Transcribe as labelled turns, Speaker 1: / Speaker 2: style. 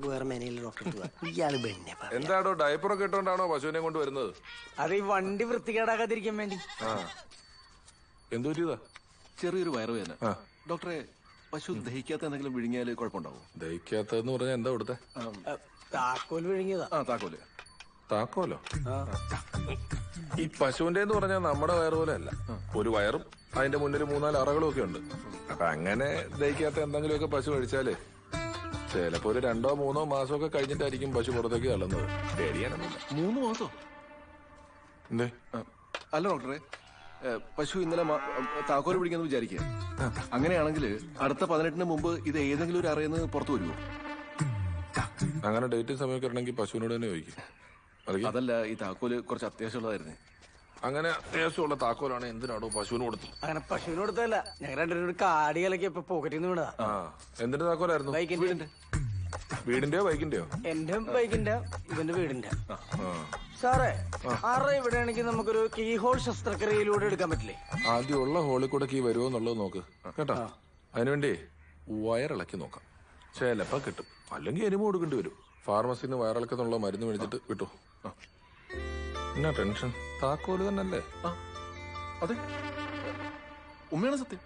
Speaker 1: വേറെ മേനയിലെ ഡോക്ടർ ഇയാള് ബെന്നെ
Speaker 2: എന്താണോ ഡയപ്പറൊക്കെ ഇട്ടോണ്ടാണോ പശുവിനെ കൊണ്ട് വരുന്നത്?
Speaker 1: അത് ഈ വണ്ടി വൃത്തികേടാക്കാതിരിക്കാൻ വേണ്ടി.
Speaker 2: എന്തു പറ്റിയതാ?
Speaker 3: ചെറിയൊരു വയറുവേദന. ഡോക്ടറെ, പശു ദഹിക്കാത്ത എന്തെങ്കിലും വിഴുങ്ങിയാല് കുഴപ്പമുണ്ടാവും?
Speaker 2: ദഹിക്കാത്തതെന്ന് പറഞ്ഞാൽ എന്താ ഇവിടുത്തെ?
Speaker 1: താക്കോൽ വിഴുങ്ങിയതാ.
Speaker 3: താക്കോല്.
Speaker 2: താക്കോലോ? ഈ പശുവിന്റെ എന്ന് പറഞ്ഞാൽ നമ്മുടെ വയറ് പോലെ അല്ല. ഒരു വയറും അതിന്റെ മുന്നിൽ 3-4 അറകളും ഒക്കെ ഉണ്ട്. അപ്പൊ അങ്ങനെ ദഹിക്കാത്ത എന്തെങ്കിലുമൊക്കെ പശു കഴിച്ചാല് ചിലപ്പോ ഒരു 2-3 മാസമൊക്കെ കഴിഞ്ഞിട്ടായിരിക്കും പശു പുറത്തേക്ക് തള്ളുന്നത്. പേടിയാനൊന്നുമില്ല.
Speaker 3: 3 മാസോ?
Speaker 2: എന്തേ?
Speaker 3: അല്ല ഡോക്ടറെ, പശു ഇന്നലെ താക്കോല് പിടിക്കാന്ന് വിചാരിക്കുക. അങ്ങനെയാണെങ്കിൽ അടുത്ത 18-ന് മുമ്പ് ഇത് ഏതെങ്കിലും ഒരു അറയിൽ നിന്ന് പുറത്തു വരുമോ?
Speaker 2: അങ്ങനെ ഡേറ്റും സമയമൊക്കെ ഉണ്ടെങ്കിൽ പശുവിനോട് തന്നെ ചോദിക്കും.
Speaker 3: അതല്ല, ഈ താക്കോല് കുറച്ച് അത്യാവശ്യമുള്ളതായിരുന്നു.
Speaker 2: അങ്ങനെ അത്യാവശ്യമുള്ള താക്കോലാണ് എന്തിനാണോ പശുവിന് കൊടുത്തു?
Speaker 1: അങ്ങനെ പശുവിന് കൊടുത്തല്ല, ഞങ്ങൾ രണ്ടുപേരും കാടി കലക്കി ഇപ്പൊ പോക്കറ്റിൽ നിന്ന് വിടാ.
Speaker 2: എന്തിന്റെ താക്കോലായിരുന്നു?
Speaker 1: ബൈക്കിന്റെ.
Speaker 2: വീടിന്റെയോ ബൈക്കിന്റെയോ?
Speaker 1: എന്റെ ബൈക്കിന്റെ, ഇവന്റെ വീടിന്റെ. സാറേ, അറ ഇവിടെയാണെങ്കിൽ നമുക്കൊരു കീ ഹോൾ ശസ്ത്രക്രിയയിലൂടെ എടുക്കാൻ പറ്റില്ലേ?
Speaker 2: ആദ്യമുള്ള ഹോളിൽ കൂടെ കീ വരുമോ എന്നുള്ളത് നോക്ക് കേട്ടോ. അതിനുവേണ്ടി വയറിളക്കി നോക്കാം. ചിലപ്പോ കിട്ടും, അല്ലെങ്കിൽ എരുമ കൊടുക്കേണ്ടി വരും. ഫാർമസിന്ന് വയറിളക്കത്തിനുള്ള മരുന്ന് മേടിച്ചിട്ട് വിട്ടു. എന്നാ ടെൻഷൻ? താക്കോല് തന്നെയല്ലേ?
Speaker 3: അതെ, ഉമ്മയാണ് സത്യം.